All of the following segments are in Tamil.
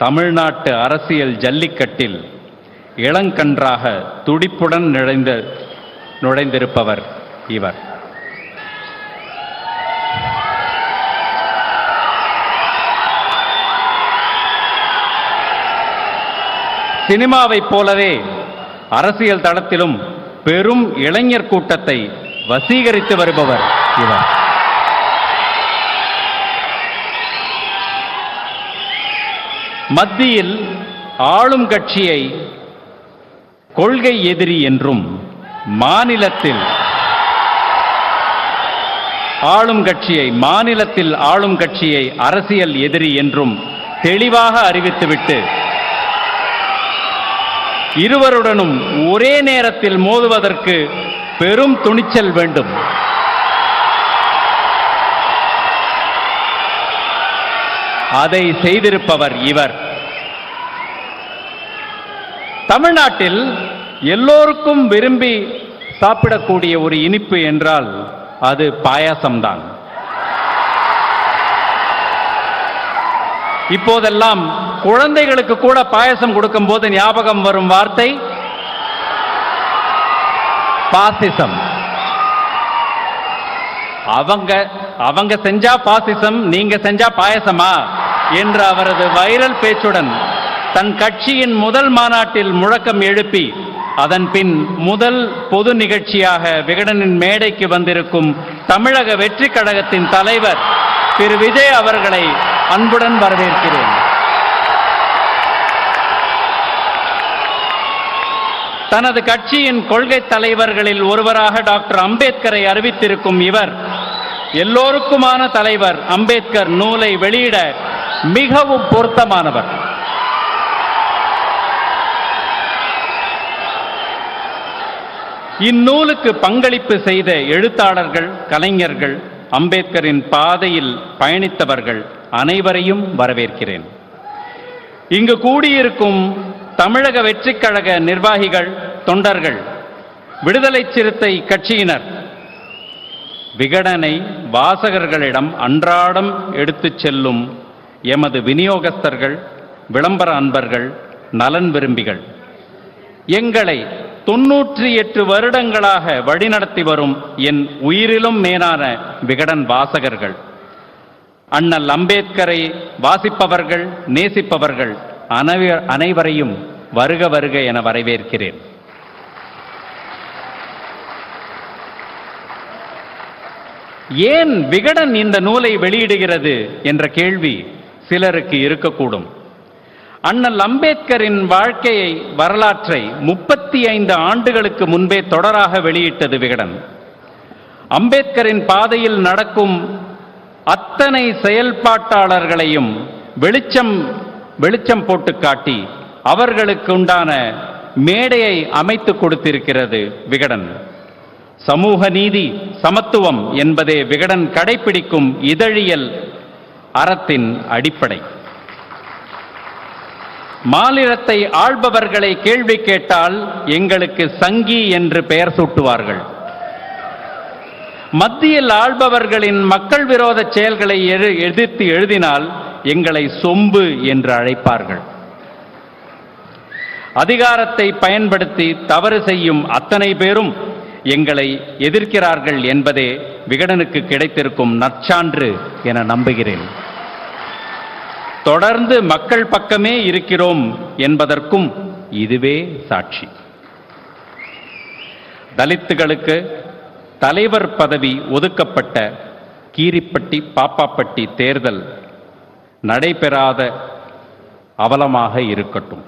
தமிழ்நாட்டு அரசியல் ஜல்லிக்கட்டில் இளங்கன்றாக துடிப்புடன் நுழைந்திருப்பவர் இவர். சினிமாவைப் போலவே அரசியல் தளத்திலும் பெரும் இளைஞர் கூட்டத்தை வசீகரித்து வருபவர் இவர். மத்தியில் ஆளும் கட்சியை கொள்கை எதிரி என்றும், மாநிலத்தில் ஆளும் கட்சியை அரசியல் எதிரி என்றும் தெளிவாக அறிவித்துவிட்டு இருவருடனும் ஒரே நேரத்தில் மோதுவதற்கு பெரும் துணிச்சல் வேண்டும். அதை செய்திருப்பவர் இவர். தமிழ்நாட்டில் எல்லோருக்கும் விரும்பி சாப்பிடக்கூடிய ஒரு இனிப்பு என்றால் அது பாயாசம்தான். இப்போதெல்லாம் குழந்தைகளுக்கு கூட பாயாசம் கொடுக்கும் போது ஞாபகம் வரும் வார்த்தை பாசிசம். அவங்க செஞ்சா பாசிசம், நீங்க செஞ்சா பாயசமா என்ற அவரது வைரல் பேச்சுடன் தன் கட்சியின் முதல் மாநாட்டில் முழக்கம் எழுப்பி அதன் பின் முதல் பொது நிகழ்ச்சியாக விகடனின் மேடைக்கு வந்திருக்கும் தமிழக வெற்றி கழகத்தின் தலைவர் திரு விஜய் அவர்களை அன்புடன் வரவேற்கிறேன். தனது கட்சியின் கொள்கை தலைவர்களில் ஒருவராக டாக்டர் அம்பேத்கரை அறிவித்திருக்கும் இவர் எல்லோருக்குமான தலைவர் அம்பேத்கர் நூலை வெளியிட மிகவும் பொருத்தமானவர். இந்நூலுக்கு பங்களிப்பு செய்த எழுத்தாளர்கள், கலைஞர்கள், அம்பேத்கரின் பாதையில் பயணித்தவர்கள் அனைவரையும் வரவேற்கிறேன். இங்கு கூடியிருக்கும் தமிழக வெற்றிக் கழக நிர்வாகிகள், தொண்டர்கள், விடுதலை சிறுத்தை கட்சியினர், விகடனை வாசகர்களிடம் அன்றாடம் எடுத்துச் செல்லும் எமது விநியோகஸ்தர்கள், விளம்பர அன்பர்கள், நலன் விரும்பிகள், எங்களை 98 வருடங்களாக வழிநடத்தி வரும் என் உயிரிலும் மேலான விகடன் வாசகர்கள், அண்ணல் அம்பேத்கரை வாசிப்பவர்கள், நேசிப்பவர்கள் அனைவரையும் வருக வருக என வரவேற்கிறேன். ஏன் விகடன் இந்த நூலை வெளியிடுகிறது என்ற கேள்வி சிலருக்கு இருக்கக்கூடும். அண்ணல் அம்பேத்கரின் வாழ்க்கையை, வரலாற்றை 35 ஆண்டுகளுக்கு முன்பே தொடராக வெளியிட்டது விகடன். அம்பேத்கரின் பாதையில் நடக்கும் அத்தனை செயல்பாட்டாளர்களையும் வெளிச்சம் போட்டு காட்டி அவர்களுக்கு உண்டான மேடையை அமைத்து கொடுத்திருக்கிறது விகடன். சமூக நீதி, சமத்துவம் என்பதே விகடன் கடைபிடிக்கும் இதழியல் அறத்தின் அடிப்படை. மாநிலத்தை ஆள்பவர்களை கேள்வி கேட்டால் எங்களுக்கு சங்கி என்று பெயர் சூட்டுவார்கள். மத்தியில் ஆள்பவர்களின் மக்கள் விரோத செயல்களை எதிர்த்து எழுதினால் எங்களை சொம்பு என்று அழைப்பார்கள். அதிகாரத்தை பயன்படுத்தி தவறு செய்யும் அத்தனை பேரும் எங்களை எதிர்க்கிறார்கள் என்பதே விகடனுக்கு கிடைத்திருக்கும் நற்சான்று என நம்புகிறேன். தொடர்ந்து மக்கள் பக்கமே இருக்கிறோம் என்பதற்கும் இதுவே சாட்சி. தலித்துகளுக்கு தலைவர் பதவி ஒதுக்கப்பட்ட கீரிப்பட்டி, பாப்பாப்பட்டி தேர்தல் நடைபெறாத அவலமாக இருக்கட்டும்,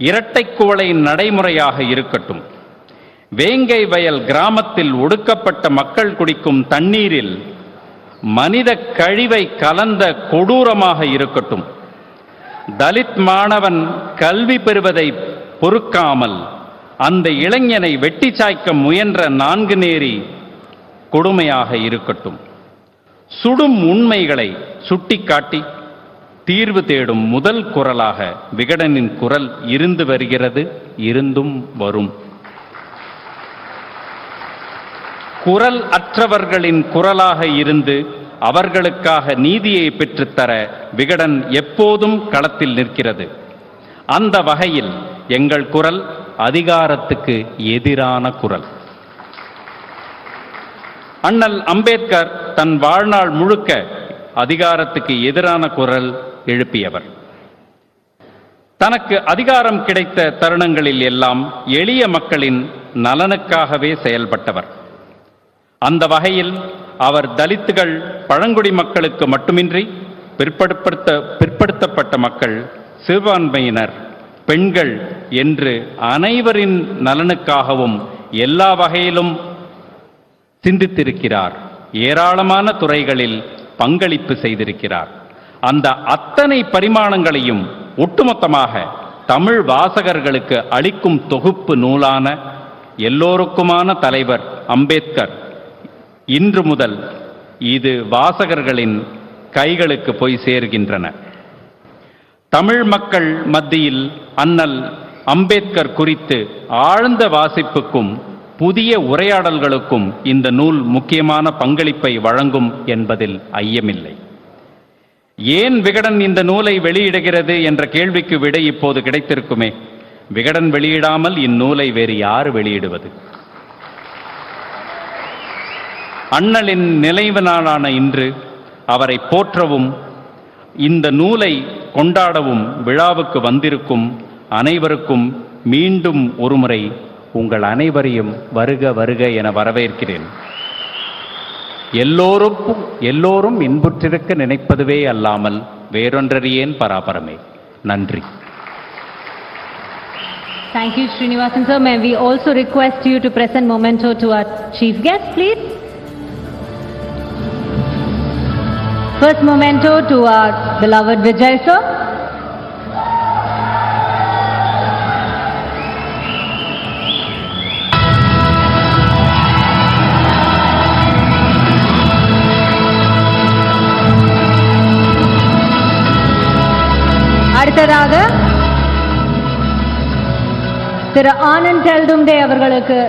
இரட்டை குவளை நடைமுறையாக இருக்கட்டும், வேங்கை வயல் கிராமத்தில் ஒடுக்கப்பட்ட மக்கள் குடிக்கும் தண்ணீரில் மனித கழிவை கலந்த கொடூரமாக இருக்கட்டும், தலித் மாணவன் கல்வி பெறுவதை பொறுக்காமல் அந்த இளைஞனை வெட்டி சாய்க்க முயன்ற 4 நேரி கொடுமையாக இருக்கட்டும், சுடும் உண்மைகளை சுட்டிக்காட்டி தீர்வு தேடும் முதல் குரலாக விகடனின் குரல் இருந்து வருகிறது, இருந்தும் வரும். குரல் அற்றவர்களின் குரலாக இருந்து அவர்களுக்காக நீதியை பெற்றுத்தர விகடன் எப்போதும் களத்தில் நிற்கிறது. அந்த வகையில் எங்கள் குரல் அதிகாரத்துக்கு எதிரான குரல். அண்ணல் அம்பேத்கர் தன் வாழ்நாள் முழுக்க அதிகாரத்துக்கு எதிரான குரல் எழுப்பியவர். தனக்கு அதிகாரம் கிடைத்த தருணங்களில் எல்லாம் எளிய மக்களின் நலனுக்காகவே செயல்பட்டவர். அந்த வகையில் அவர் தலித்துகள், பழங்குடி மக்களுக்கு மட்டுமின்றி பிற்படுத்தப்பட்ட மக்கள், சிறுபான்மையினர், பெண்கள் என்று அனைவரின் நலனுக்காகவும் எல்லா வகையிலும் சிந்தித்திருக்கிறார். ஏராளமான துறைகளில் பங்களிப்பு செய்திருக்கிறார். அந்த அத்தனை பரிமாணங்களையும் ஒட்டுமொத்தமாக தமிழ் வாசகர்களுக்கு அளிக்கும் தொகுப்பு நூலான எல்லோருக்குமான தலைவர் அம்பேத்கர் இன்று முதல் இது வாசகர்களின் கைகளுக்கு போய் சேர்கின்றன. தமிழ் மக்கள் மத்தியில் அண்ணல் அம்பேத்கர் குறித்து ஆழ்ந்த வாசிப்புக்கும் புதிய உரையாடல்களுக்கும் இந்த நூல் முக்கியமான பங்களிப்பை வழங்கும் என்பதில் ஐயமில்லை. ஏன் விகடன் இந்த நூலை வெளியிடுகிறது என்ற கேள்விக்கு விடை இப்போது கிடைத்திருக்குமே. விகடன் வெளியிடாமல் இந்நூலை வேறு யார் வெளியிடுவது? அண்ணலின் நினைவு நாளான இன்று அவரை போற்றவும் இந்த நூலை கொண்டாடவும் விழாவுக்கு வந்திருக்கும் அனைவருக்கும் மீண்டும் ஒருமுறை உங்கள் அனைவரையும் வருக வருக என வரவேற்கிறேன். எல்லோரும் இன்புற்றிருக்க நினைப்பதுவே அல்லாமல் வேறொன்றறியேன் பராபரமே. நன்றி. Thank you, Srinivasan sir. May we also request you to present memento to our chief guest, please. First memento to our beloved Vijay sir. அடுத்ததாக திரு ஆனந்த் எல்டும்டே அவர்களுக்கு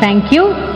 Thank you.